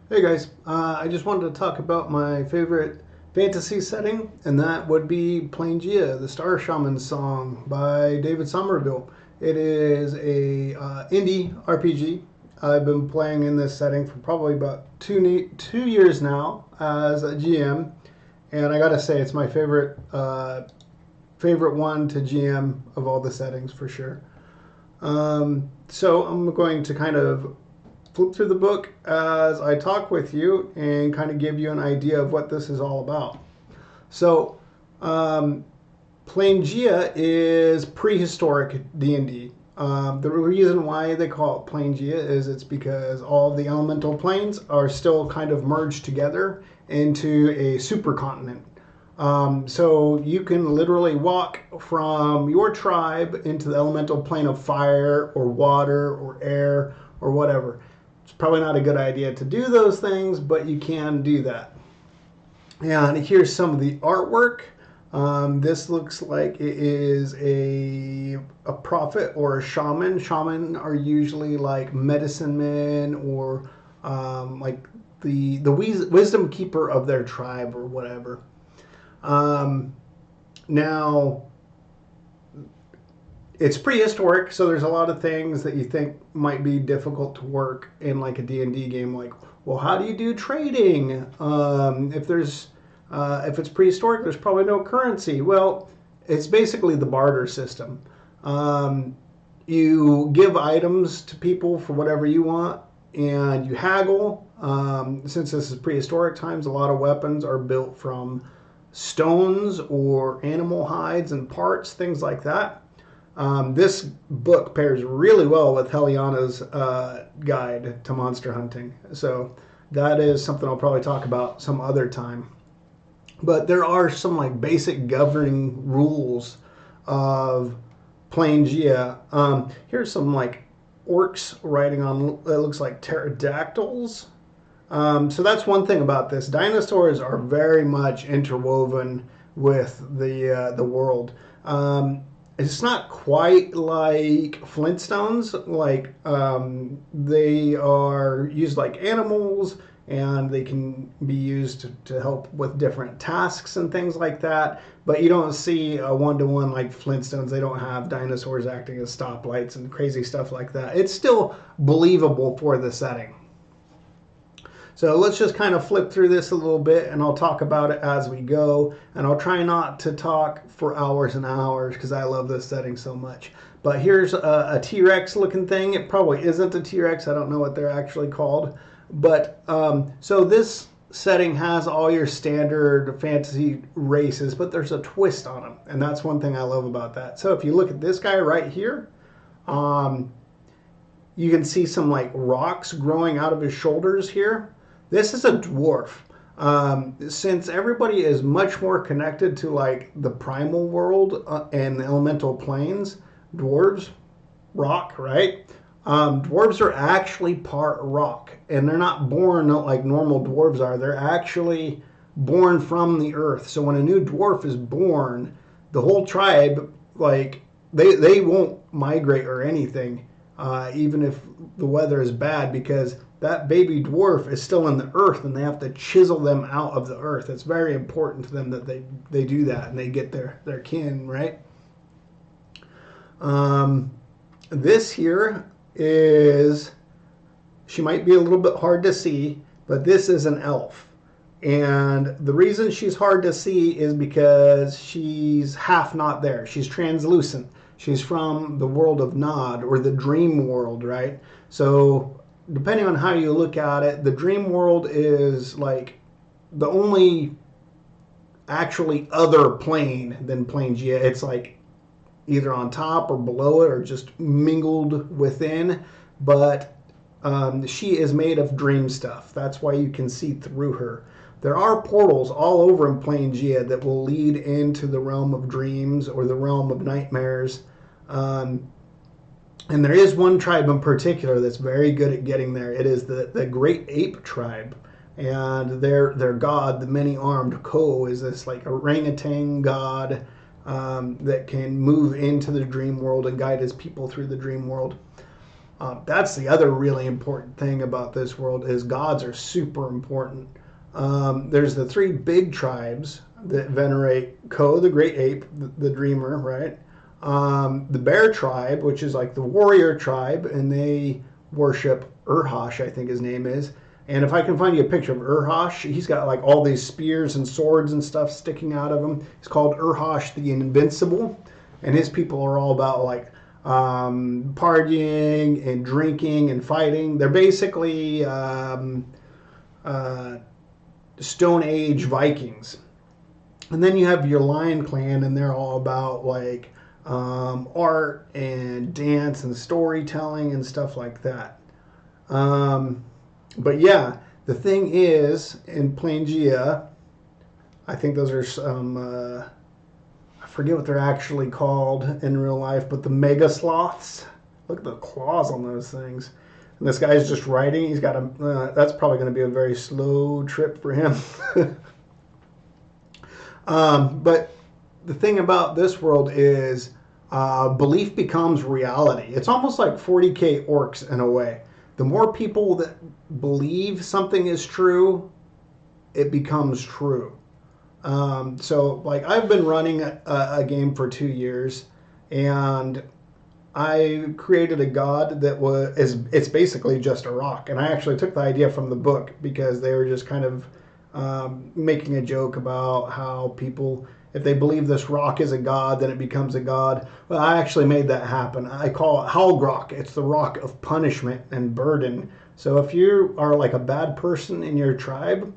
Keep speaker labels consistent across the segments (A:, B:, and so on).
A: Hey guys, I just wanted to talk about my favorite fantasy setting, and that would be Planegea, the Star Shaman song by David Somerville. It is a indie RPG. I've been playing in this setting for probably about 2 years now as a GM, and I gotta say it's my favorite one to GM of all the settings for sure. So I'm going to kind of flip through the book as I talk with you and kind of give you an idea of what this is all about. So, um, Planegea is prehistoric D&D. The reason why they call it Planegea is it's because all the elemental planes are still kind of merged together into a supercontinent. So you can literally walk from your tribe into the elemental plane of fire or water or air or whatever. It's probably not a good idea to do those things, but you can do that. And here's some of the artwork. This looks like it is a prophet or a shaman. Shaman are usually like medicine men or like the wisdom keeper of their tribe or whatever. Um, Now, it's prehistoric, so there's a lot of things that you think might be difficult to work in like a D&D game. Like, well, how do you do trading? If it's prehistoric, there's probably no currency. Well, it's basically the barter system. Um, you give items to people for whatever you want, and you haggle. Since this is prehistoric times, a lot of weapons are built from stones or animal hides and parts, things like that. This book pairs really well with Heliana's guide to monster hunting. So that is something I'll probably talk about some other time. But there are some like basic governing rules of Planegea. Here's some like orcs riding on it looks like pterodactyls. So that's one thing about this. Dinosaurs are very much interwoven with the world. It's not quite like Flintstones. Like they are used like animals, and they can be used to help with different tasks and things like that. But you don't see a one-to-one like Flintstones. They don't have dinosaurs acting as stoplights and crazy stuff like that. It's still believable for the setting. So let's just kind of flip through this a little bit and I'll talk about it as we go. And I'll try not to talk for hours and hours because I love this setting so much. But here's a T-Rex looking thing. It probably isn't a T-Rex. I don't know what they're actually called. But so this setting has all your standard fantasy races, but there's a twist on them. And that's one thing I love about that. So if you look at this guy right here, um, you can see some like rocks growing out of his shoulders here. This is a dwarf. Since everybody is much more connected to like the primal world and the elemental planes, dwarves, rock, right? Dwarves are actually part rock, and they're not born like normal dwarves are. They're actually born from the earth. So when a new dwarf is born, the whole tribe, like they won't migrate or anything, even if the weather is bad, because that baby dwarf is still in the earth and they have to chisel them out of the earth. It's very important to them that they do that and they get their kin, right? Um, this here is, she might be a little bit hard to see, but this is an elf. And the reason she's hard to see is because she's half not there. She's translucent. She's from the world of Nod, or the dream world, right? So depending on how you look at it, the dream world is like the only actually other plane than Planegea. It's like either on top or below it or just mingled within. But she is made of dream stuff. That's why you can see through her. There are portals all over in Planegea that will lead into the realm of dreams or the realm of nightmares. Um, and there is one tribe in particular that's very good at getting there. It is the Great Ape tribe. And their god, the many-armed Ko, is this like orangutan god that can move into the dream world and guide his people through the dream world. That's the other really important thing about this world is gods are super important. There's the three big tribes that venerate Ko, the great ape, the dreamer, right? The bear tribe, which is like the warrior tribe, and they worship Urhosh, I think his name is. And if I can find you a picture of Urhosh, he's got like all these spears and swords and stuff sticking out of him. He's called Urhosh the Invincible, and his people are all about like partying and drinking and fighting. They're basically Stone Age Vikings. And then you have your Lion Clan, and they're all about like art and dance and storytelling and stuff like that. But yeah, the thing is, in Planegea, I think those are some, I forget what they're actually called in real life, but the mega sloths. Look at the claws on those things. And this guy's just riding. He's got a, that's probably going to be a very slow trip for him. But the thing about this world is belief becomes reality. It's almost like 40K orcs in a way. The more people that believe something is true, it becomes true. So, like, I've been running a game for 2 years, and I created a god that it's basically just a rock. And I actually took the idea from the book because they were just kind of making a joke about how people, if they believe this rock is a god, then it becomes a god. Well, I actually made that happen. I call it Halgrok. It's the rock of punishment and burden. So if you are like a bad person in your tribe,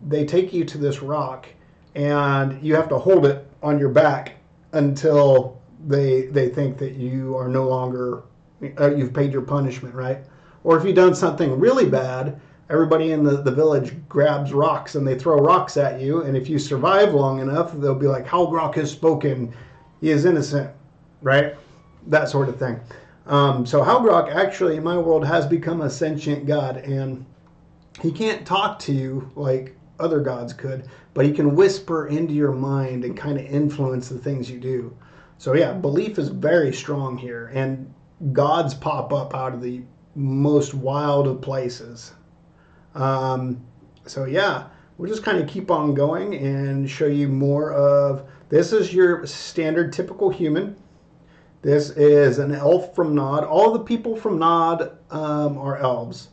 A: they take you to this rock, and you have to hold it on your back until they think that you are no longer, you've paid your punishment, right? Or if you've done something really bad, everybody in the village grabs rocks and they throw rocks at you. And if you survive long enough, they'll be like, Halgrok has spoken. He is innocent, right? That sort of thing. So Halgrok actually in my world has become a sentient god, and he can't talk to you like other gods could, but he can whisper into your mind and kind of influence the things you do. So yeah, belief is very strong here, and gods pop up out of the most wild of places. So yeah, we'll just kind of keep on going and show you more of, this is your standard typical human. This is an elf from Nod. All the people from Nod are elves.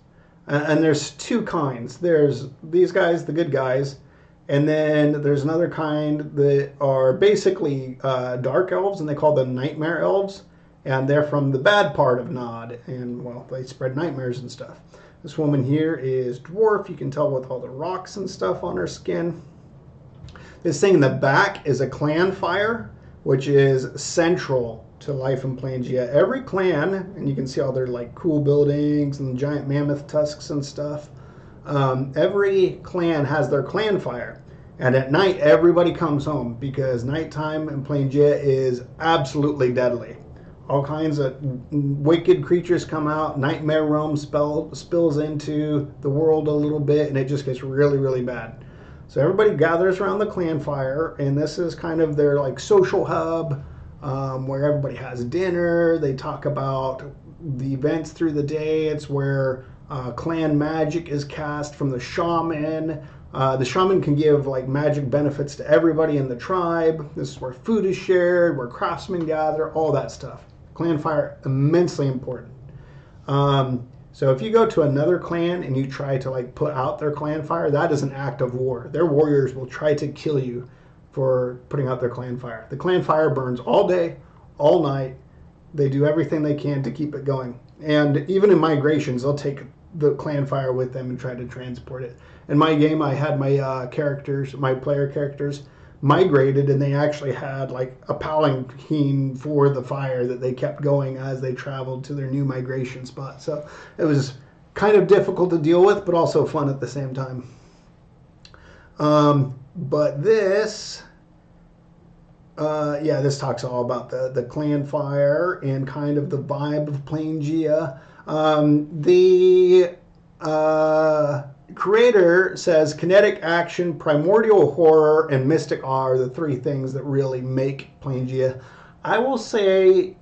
A: And there's two kinds. There's these guys, the good guys, and then there's another kind that are basically dark elves, and they call them nightmare elves. And they're from the bad part of Nod, and well, they spread nightmares and stuff. This woman here is dwarf. You can tell with all the rocks and stuff on her skin. This thing in the back is a clan fire, which is central to life in Planegea. Every clan, and you can see all their like cool buildings and giant mammoth tusks and stuff. Every clan has their clan fire, and at night everybody comes home because nighttime in Planegea is absolutely deadly. All kinds of wicked creatures come out. Nightmare realm spills into the world a little bit, and it just gets really, really bad. So everybody gathers around the clan fire, and this is kind of their like social hub, where everybody has dinner. They talk about the events through the day. It's where clan magic is cast from the shaman. The shaman can give like magic benefits to everybody in the tribe. This is where food is shared, where craftsmen gather, all that stuff. Clan fire, immensely important. So if you go to another clan and you try to like put out their clan fire, that is an act of war. Their warriors will try to kill you for putting out their clan fire. The clan fire burns all day, all night. They do everything they can to keep it going. And even in migrations, they'll take the clan fire with them and try to transport it. In my game, I had my characters, my player characters, migrated, and they actually had like a palanquin for the fire that they kept going as they traveled to their new migration spot. So it was kind of difficult to deal with, but also fun at the same time. But this, yeah, this talks all about the clan fire and kind of the vibe of Planegea. The creator says kinetic action, primordial horror, and mystic awe are the three things that really make Planegea. I will say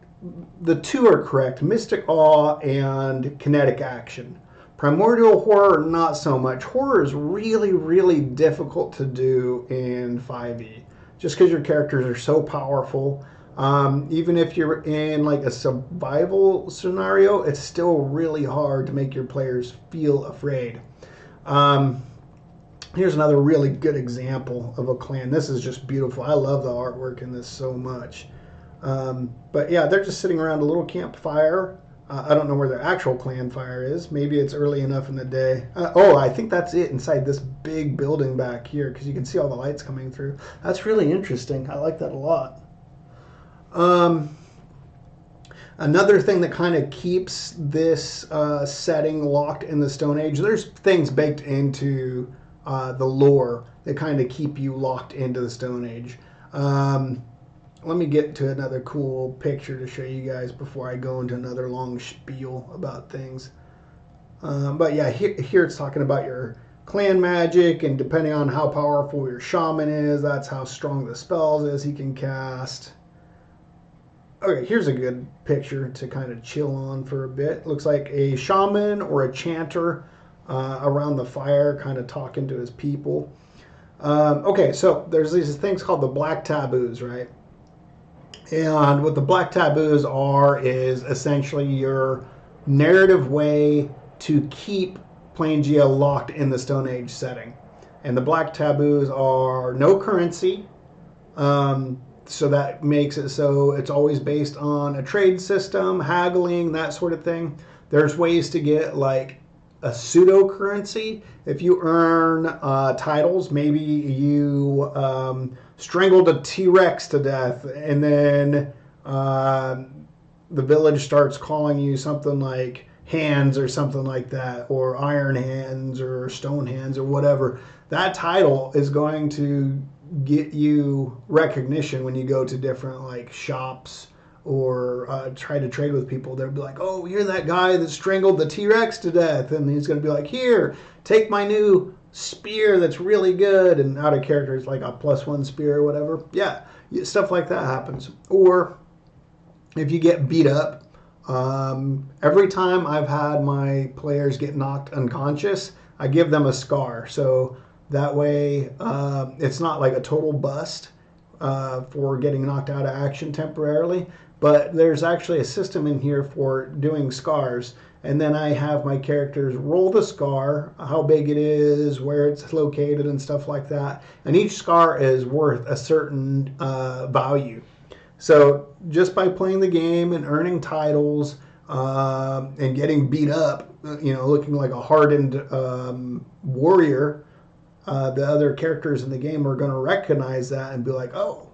A: the two are correct: mystic awe and kinetic action. Primordial horror, not so much. Horror is really, really difficult to do in 5e, just because your characters are so powerful. Even if you're in like a survival scenario, it's still really hard to make your players feel afraid. Here's another really good example of a clan. This is just beautiful. I love the artwork in this so much. But yeah, they're just sitting around a little campfire. I don't know where their actual clan fire is. Maybe it's early enough in the day. Oh, I think that's it inside this big building back here, because you can see all the lights coming through. That's really interesting. I like that a lot. Another thing that kind of keeps this setting locked in the Stone Age, there's things baked into the lore that kind of keep you locked into the Stone Age. Let me get to another cool picture to show you guys before I go into another long spiel about things. But yeah, here it's talking about your clan magic, and depending on how powerful your shaman is, that's how strong the spells is he can cast. Okay, here's a good picture to kind of chill on for a bit. Looks like a shaman or a chanter around the fire, kind of talking to his people. Okay, so there's these things called the black taboos, right? And what the black taboos are is essentially your narrative way to keep Planegea locked in the Stone Age setting. And the black taboos are no currency, so that makes it so it's always based on a trade system, haggling, that sort of thing. There's ways to get like a pseudo currency. If you earn titles, maybe you strangled a T-Rex to death, and then the village starts calling you something like Hands or something like that, or Iron Hands or Stone Hands or whatever. That title is going to get you recognition when you go to different like shops or try to trade with people. They'll be like, oh, you're that guy that strangled the T-Rex to death. And he's going to be like, here, take my new spear that's really good. And out of character, it's like a +1 spear or whatever. Yeah, stuff like that happens. Or if you get beat up, every time I've had my players get knocked unconscious, I give them a scar. So that way it's not like a total bust for getting knocked out of action temporarily. But there's actually a system in here for doing scars. And then I have my characters roll the scar, how big it is, where it's located, and stuff like that. And each scar is worth a certain value. So just by playing the game and earning titles and getting beat up, looking like a hardened warrior, the other characters in the game are going to recognize that and be like, oh,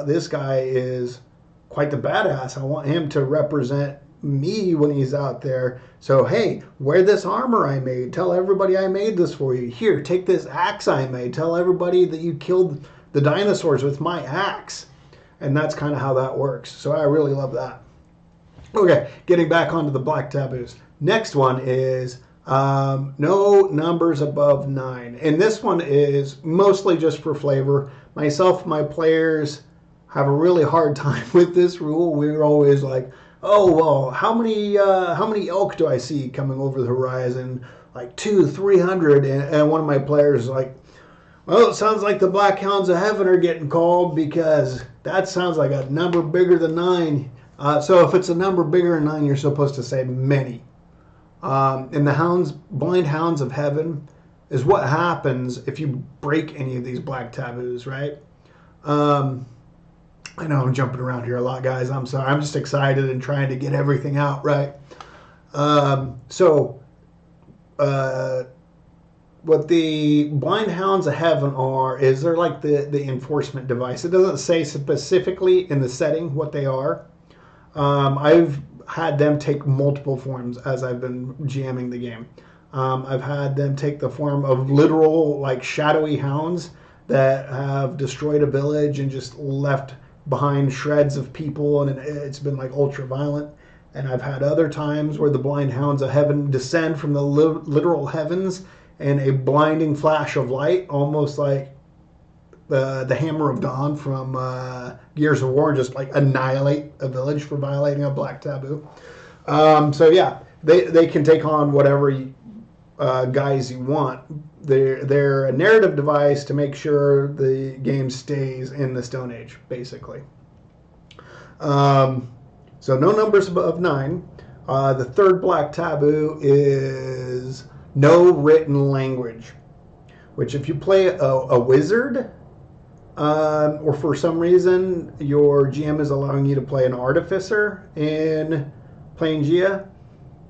A: this guy is quite the badass. I want him to represent me when he's out there. So, hey, wear this armor I made. Tell everybody I made this for you. Here, take this axe I made. Tell everybody that you killed the dinosaurs with my axe. And that's kind of how that works. So I really love that. Okay, getting back onto the black taboos. Next one is no numbers above 9. And this one is mostly just for flavor. Myself, my players have a really hard time with this rule. We're always like, oh, well, how many elk do I see coming over the horizon? Like 200, 300. And one of my players is like, well, it sounds like the Black Hounds of Heaven are getting called, because that sounds like a number bigger than 9. So if it's a number bigger than 9, you're supposed to say many. And the blind hounds of heaven is what happens if you break any of these black taboos, right? I know I'm jumping around here a lot, guys. I'm sorry. I'm just excited and trying to get everything out, right? What the blind hounds of heaven are is they're like the enforcement device. It doesn't say specifically in the setting what they are. I've had them take multiple forms as I've been GMing the game. I've had them take the form of literal, like, shadowy hounds that have destroyed a village and just left behind shreds of people, and it's been like ultra violent. And I've had other times where the blind hounds of heaven descend from the literal heavens in a blinding flash of light, almost like the Hammer of Dawn from Gears of War, just like annihilate a village for violating a black taboo. So yeah, they can take on whatever guys you want. They're a narrative device to make sure the game stays in the Stone Age, basically. So no numbers above 9. The third black taboo is no written language, which if you play a wizard, or for some reason your GM is allowing you to play an artificer in Planegea,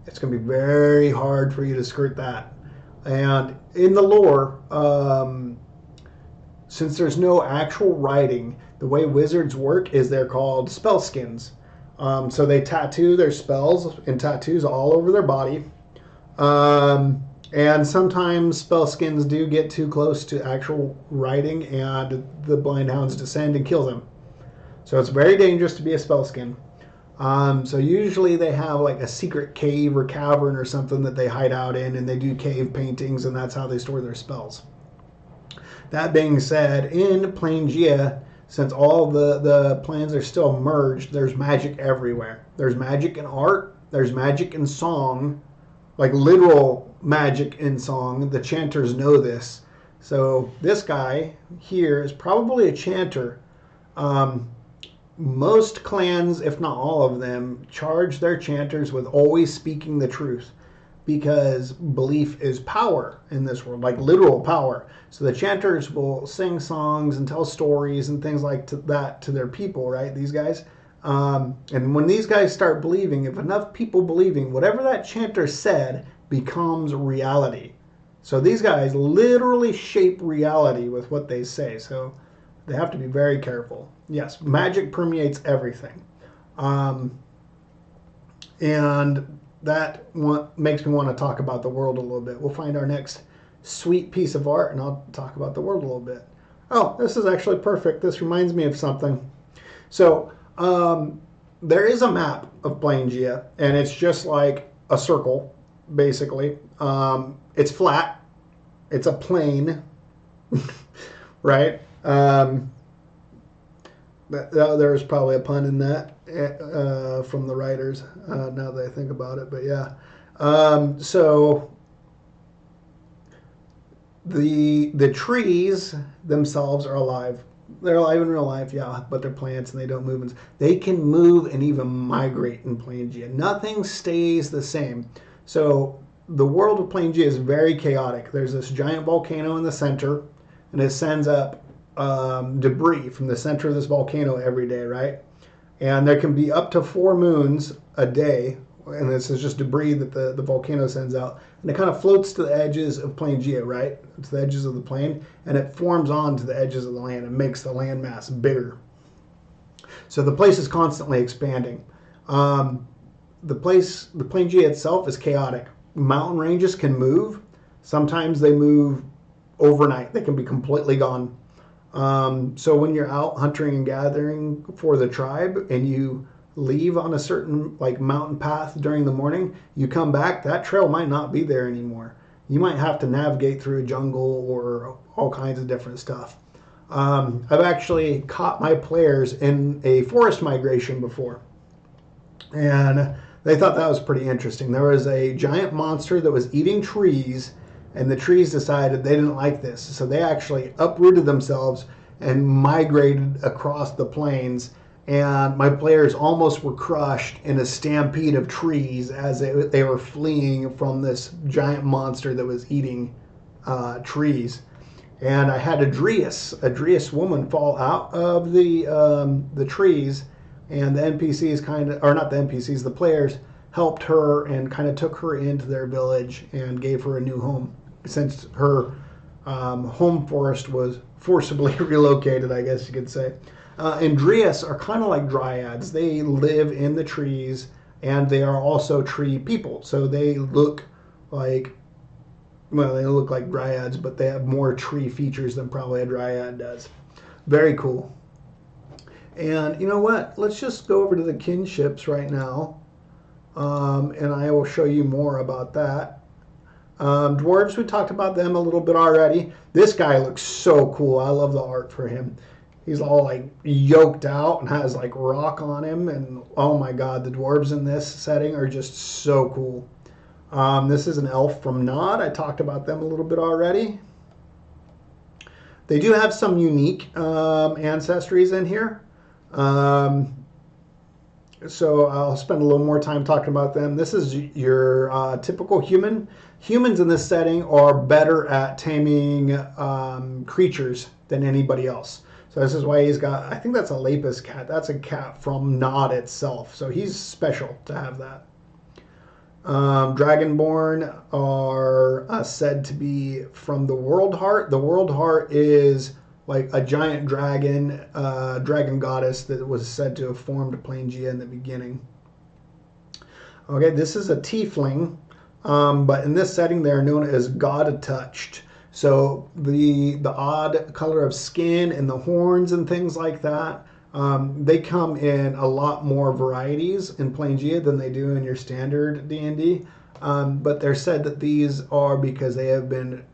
A: it's going to be very hard for you to skirt that. And in the lore, since there's no actual writing, the way wizards work is they're called spellskins. So they tattoo their spells and tattoos all over their body. And sometimes spellskins do get too close to actual writing, and the blind hounds descend and kill them. So it's very dangerous to be a spellskin. So usually they have like a secret cave or cavern or something that they hide out in, and they do cave paintings, and that's how they store their spells. That being said, in Planegea, since all the plans are still merged, there's magic everywhere. There's magic in art, there's magic in song, like literal magic in song. The chanters know this. So this guy here is probably a chanter. Most clans, if not all of them, charge their chanters with always speaking the truth, because belief is power in this world, like literal power. So the chanters will sing songs and tell stories and things like that to their people, right? These guys. And when these guys start believing, if enough people believing, whatever that chanter said becomes reality. So these guys literally shape reality with what they say. So they have to be very careful. Yes, magic permeates everything. And that makes me want to talk about the world a little bit. We'll find our next sweet piece of art, and I'll talk about the world a little bit. Oh, this is actually perfect. This reminds me of something. So there is a map of Planegea, and it's just like a circle, basically. It's flat. It's a plane, right? There's probably a pun in that from the writers, now that I think about it. But yeah, so the trees themselves are alive. They're alive in real life, yeah, but they're plants and they don't move. They can move and even migrate in Planegea. Nothing stays the same. So the world of Planegea is very chaotic. There's this giant volcano in the center, and it sends up debris from the center of this volcano every day, right? And there can be up to 4 moons a day, and this is just debris that the volcano sends out, and it kind of floats to the edges of Planegea, right? To the edges of the plane, and it forms onto the edges of the land and makes the land mass bigger. So the place is constantly expanding. The Planegea itself is chaotic. Mountain ranges can move. Sometimes they move overnight. They can be completely gone. So when you're out hunting and gathering for the tribe and you leave on a certain like mountain path during the morning, you come back, that trail might not be there anymore. You might have to navigate through a jungle or all kinds of different stuff. I've actually caught my players in a forest migration before, and they thought that was pretty interesting. There was a giant monster that was eating trees, and the trees decided they didn't like this. So they actually uprooted themselves and migrated across the plains. And my players almost were crushed in a stampede of trees as they were fleeing from this giant monster that was eating trees. And I had a Drius woman fall out of the trees, and the NPCs not the NPCs, the players helped her and kind of took her into their village and gave her a new home, since her home forest was forcibly relocated, I guess you could say. And Drius are kind of like dryads. They live in the trees, and they are also tree people. So they look like, well, they look like dryads, but they have more tree features than probably a dryad does. Very cool. And you know what? Let's just go over to the kinships right now, and I will show you more about that. Dwarves, we talked about them a little bit already. This guy looks so cool. I love the art for him. He's all like yoked out and has like rock on him. And oh my god, the dwarves in this setting are just so cool. This is an elf from Nod. I talked about them a little bit already. They do have some unique ancestries in here. So I'll spend a little more time talking about them. This is your typical human. Humans in this setting are better at taming creatures than anybody else. So this is why he's got, I think that's a lapis cat. That's a cat from Nod itself. So he's special to have that. Dragonborn are said to be from the World Heart. The World Heart is like a giant dragon, dragon goddess that was said to have formed Planegea in the beginning. Okay, this is a tiefling, but in this setting they are known as God-touched. So the odd color of skin and the horns and things like that, they come in a lot more varieties in Planegea than they do in your standard D&D. But they're said that these are because they have been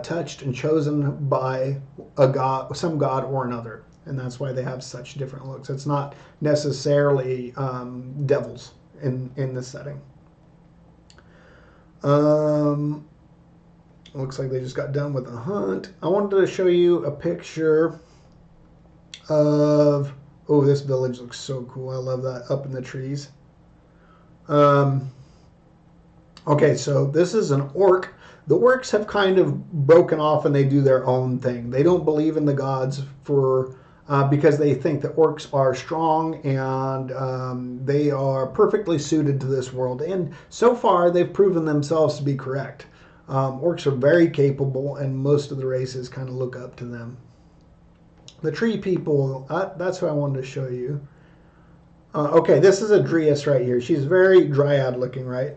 A: touched and chosen by a god, some god or another, and that's why they have such different looks. It's not necessarily devils in this setting. Looks like they just got done with a hunt. I wanted to show you a picture of, oh, this village looks so cool. I love that up in the trees. Okay, so this is an orc. The orcs have kind of broken off and they do their own thing. They don't believe in the gods for because they think that orcs are strong and they are perfectly suited to this world. And so far, they've proven themselves to be correct. Orcs are very capable, and most of the races kind of look up to them. The tree people, that's who I wanted to show you. Okay, this is a Dryas right here. She's very dryad looking, right?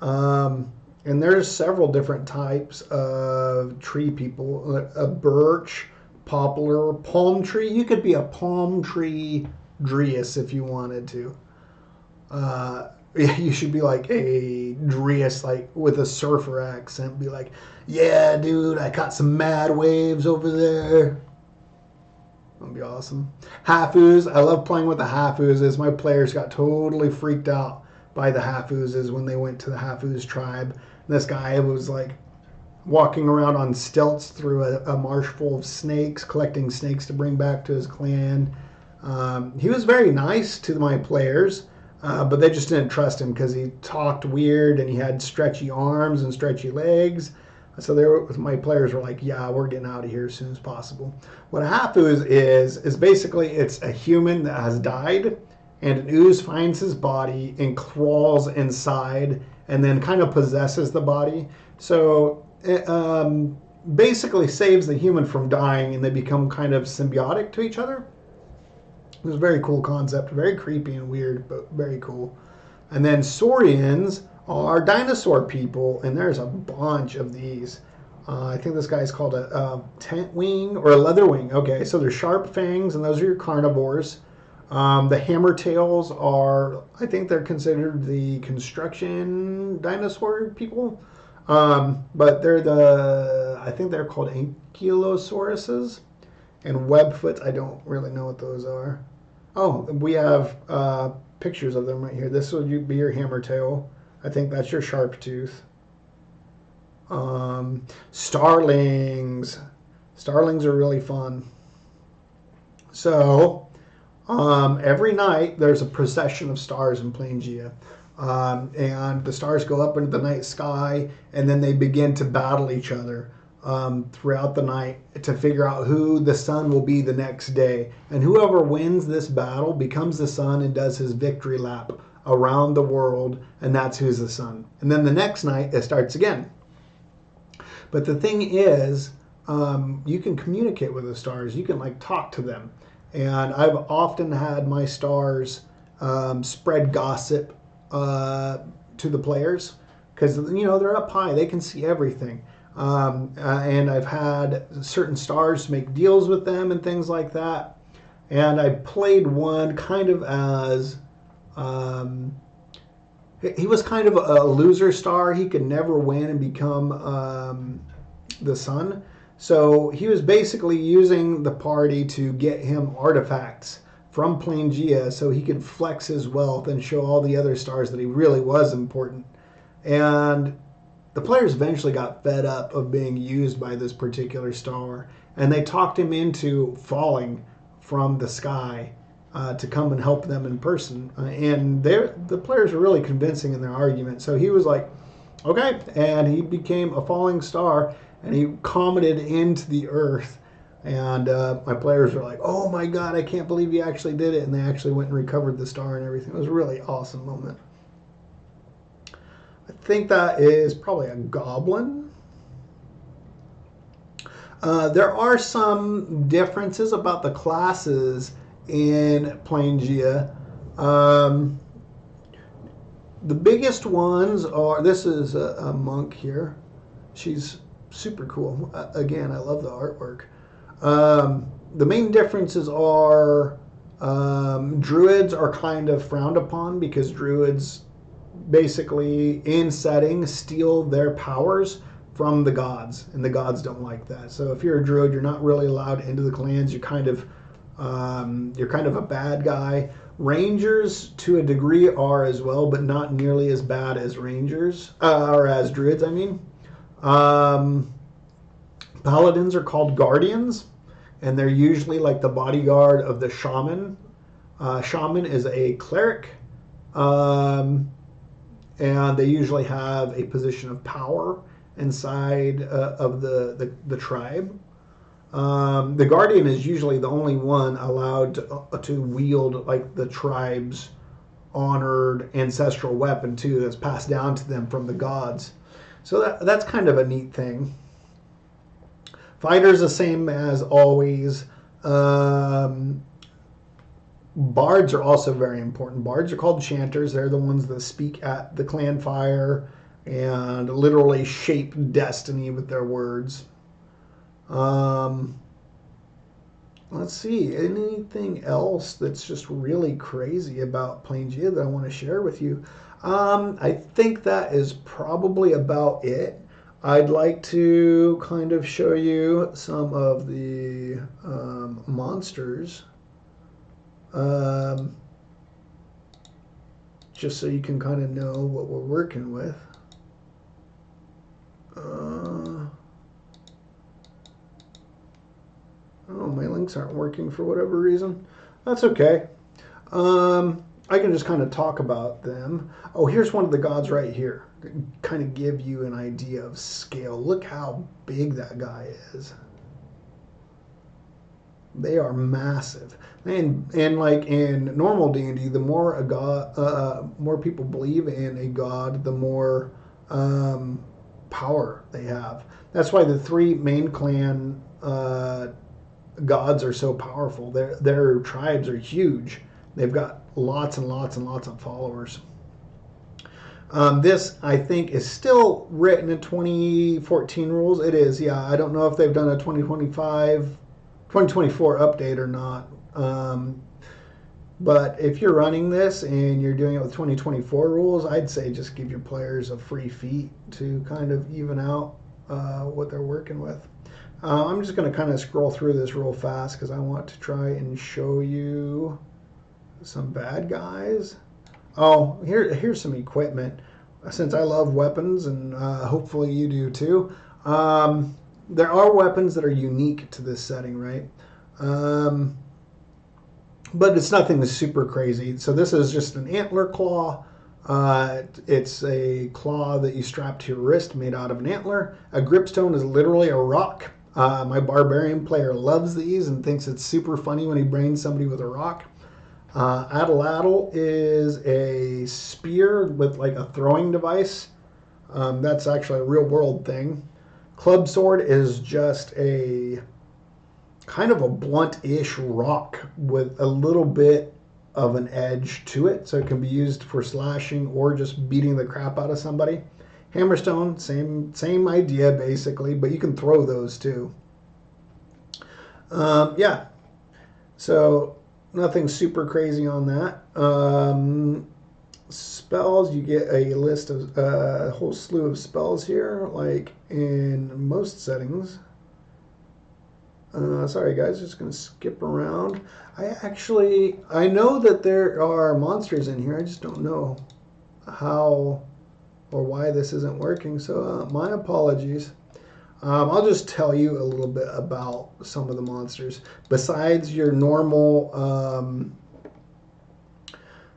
A: And there's several different types of tree people. A birch, poplar, palm tree. You could be a palm tree Dryas if you wanted to. You should be like a Dryas, like with a surfer accent. Be like, yeah, dude, I caught some mad waves over there. That'd be awesome. Half-oos. I love playing with the half-oozes. My players got totally freaked out by the half-oozes when they went to the half-ooze tribe. And this guy was like walking around on stilts through a marsh full of snakes, collecting snakes to bring back to his clan. He was very nice to my players, but they just didn't trust him because he talked weird and he had stretchy arms and stretchy legs. So my players were like, yeah, we're getting out of here as soon as possible. What a half-ooze is basically it's a human that has died, and an ooze finds his body and crawls inside and then kind of possesses the body. So it basically saves the human from dying, and they become kind of symbiotic to each other. It was a very cool concept, very creepy and weird, but very cool. And then Saurians are dinosaur people, and there's a bunch of these. I think this guy's called a tent wing or a leather wing. Okay, so they're sharp fangs, and those are your carnivores. The hammer tails are, I think they're considered the construction dinosaur people. But I think they're called ankylosauruses. And webfoots, I don't really know what those are. Oh, we have pictures of them right here. This would be your hammer tail. I think that's your sharp tooth. Starlings. Starlings are really fun. So, every night there's a procession of stars in Planegea. And the stars go up into the night sky, and then they begin to battle each other throughout the night to figure out who the sun will be the next day. And whoever wins this battle becomes the sun and does his victory lap around the world, and that's who's the sun. And then the next night it starts again. But the thing is, you can communicate with the stars. You can like talk to them. And I've often had my stars spread gossip to the players because, you know, they're up high. They can see everything. And I've had certain stars make deals with them and things like that. And I played one kind of as he was kind of a loser star. He could never win and become the sun. So he was basically using the party to get him artifacts from Planegea so he could flex his wealth and show all the other stars that he really was important. And the players eventually got fed up of being used by this particular star, and they talked him into falling from the sky to come and help them in person. And the players were really convincing in their argument. So he was like, okay, and he became a falling star, and he cometed into the Earth. And my players were like, oh my God, I can't believe you actually did it. And they actually went and recovered the star and everything. It was a really awesome moment. I think that is probably a goblin. There are some differences about the classes in Planegea. The biggest ones are, this is a monk here. She's super cool. Again, I love the artwork. The main differences are druids are kind of frowned upon because druids basically in setting steal their powers from the gods, and the gods don't like that. So if you're a druid, you're not really allowed into the clans. You're kind of a bad guy. Rangers to a degree are as well, but not nearly as bad as rangers or as druids. I mean, paladins are called guardians, and they're usually like the bodyguard of the shaman. Shaman is a cleric. And they usually have a position of power inside of the tribe. The guardian is usually the only one allowed to wield like the tribe's honored ancestral weapon too, that's passed down to them from the gods. So that's kind of a neat thing. Fighters the same as always. Bards are also very important. Bards are called chanters. They're the ones that speak at the clan fire and literally shape destiny with their words. Let's see, anything else that's just really crazy about Planegea that I want to share with you? I think that is probably about it. I'd like to kind of show you some of the monsters. Just so you can kind of know what we're working with. Oh, my links aren't working for whatever reason. That's okay. I can just kind of talk about them. Oh, here's one of the gods right here. Kind of give you an idea of scale. Look how big that guy is. They are massive, and like in normal D&D, the more a god, more people believe in a god, the more power they have. That's why the three main clan gods are so powerful. Their tribes are huge. They've got lots and lots and lots of followers. This, I think, is still written in 2014 rules. It is, yeah. I don't know if they've done a 2024 update or not. But if you're running this and you're doing it with 2024 rules, I'd say just give your players a free feat to kind of even out what they're working with. I'm just going to kind of scroll through this real fast because I want to try and show you some bad guys. Oh, here's some equipment. Since I love weapons, and hopefully you do too, there are weapons that are unique to this setting, right? But it's nothing super crazy. So this is just an antler claw. It's a claw that you strap to your wrist made out of an antler. A gripstone is literally a rock. My barbarian player loves these and thinks it's super funny when he brains somebody with a rock. Atlatl is a spear with like a throwing device. That's actually a real world thing. Club sword is just a kind of a blunt-ish rock with a little bit of an edge to it, so it can be used for slashing or just beating the crap out of somebody. Hammerstone, same idea basically, but you can throw those too. Yeah, so nothing super crazy on that. spells, you get a list of a whole slew of spells here, like in most settings. Sorry guys, just gonna skip around. I know that there are monsters in here. I just don't know how or why this isn't working. So my apologies. I'll just tell you a little bit about some of the monsters. Besides your normal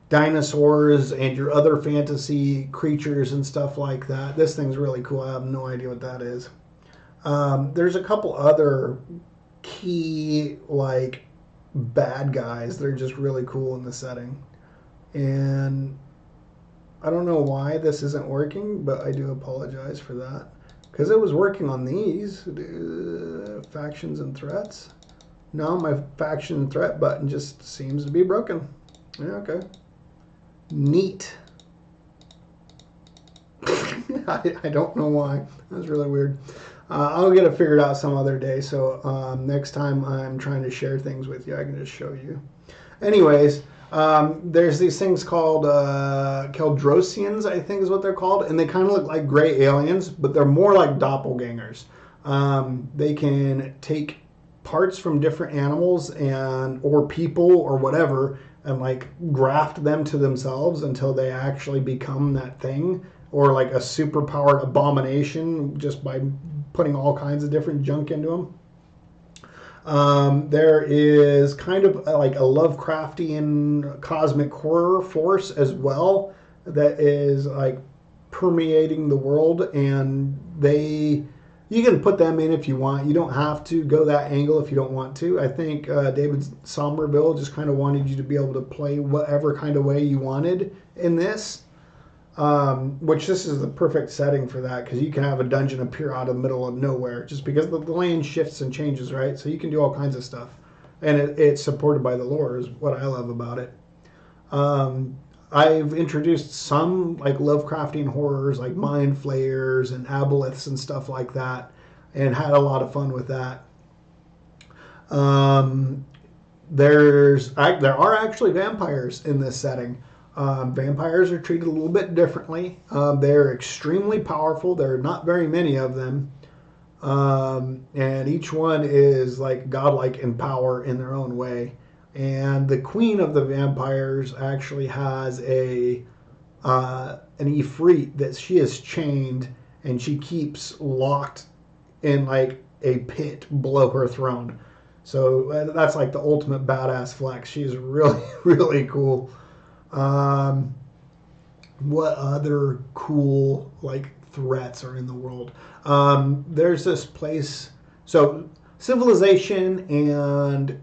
A: dinosaurs and your other fantasy creatures and stuff like that, this thing's really cool. I have no idea what that is. There's a couple other key like bad guys that are just really cool in the setting, and I don't know why this isn't working, but I do apologize for that because it was working on these factions and threats. Now my faction and threat button just seems to be broken. Yeah, okay, neat. I don't know why. That was really weird. I'll get it figured out some other day, so next time I'm trying to share things with you, I can just show you. Anyways, there's these things called Keldrosians, I think is what they're called, and they kind of look like gray aliens, but they're more like doppelgangers. They can take parts from different animals and or people or whatever and like graft them to themselves until they actually become that thing, or like a superpowered abomination just by putting all kinds of different junk into them. There is kind of like a Lovecraftian cosmic horror force as well that is like permeating the world, and you can put them in if you want. You don't have to go that angle if you don't want to. I think David Somerville just kind of wanted you to be able to play whatever kind of way you wanted in this. Which this is the perfect setting for that, because you can have a dungeon appear out of the middle of nowhere just because the land shifts and changes, right? So you can do all kinds of stuff, and it's supported by the lore is what I love about it. I've introduced some like Lovecraftian horrors like mind flayers and aboleths and stuff like that, and had a lot of fun with that. There are actually vampires in this setting. Vampires are treated a little bit differently. They're extremely powerful. There are not very many of them. And each one is like godlike in power in their own way. And the queen of the vampires actually has an Ifrit that she is chained and she keeps locked in like a pit below her throne. So that's like the ultimate badass flex. She's really, really cool. What other cool like threats are in the world? There's this place. So civilization and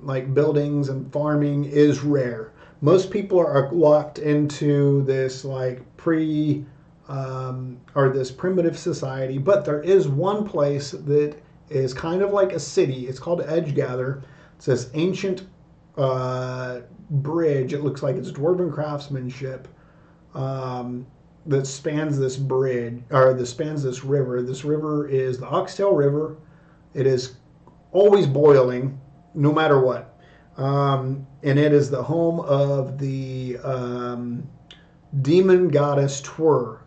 A: like buildings and farming is rare. Most people are locked into this like or this primitive society, but there is one place that is kind of like a city. It's called Edgegather. It's this ancient bridge. It looks like it's dwarven craftsmanship that spans this bridge, or that spans this river. This river is the Oxtail River. It is always boiling, no matter what. And it is the home of the demon goddess Twr.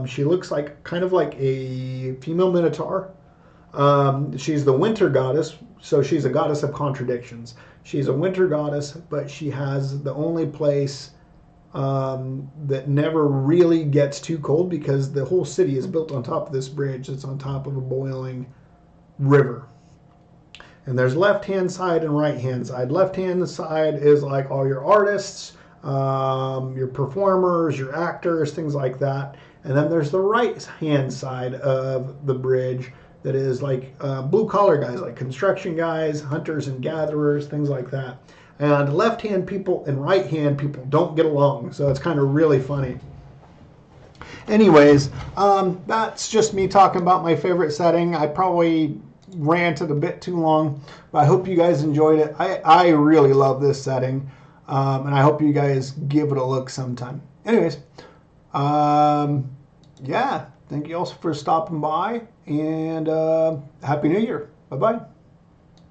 A: She looks like kind of like a female minotaur. She's the winter goddess, so she's a goddess of contradictions. She's a winter goddess, but she has the only place that never really gets too cold because the whole city is built on top of this bridge that's on top of a boiling river. And there's left-hand side and right-hand side. Left-hand side is like all your artists, your performers, your actors, things like that. And then there's the right-hand side of the bridge that is like blue-collar guys, like construction guys, hunters and gatherers, things like that. And left-hand people and right-hand people don't get along, so it's kind of really funny. Anyways, that's just me talking about my favorite setting. I probably ranted a bit too long, but I hope you guys enjoyed it. I really love this setting, and I hope you guys give it a look sometime. Anyways, yeah, thank you all for stopping by, and Happy New Year. Bye-bye.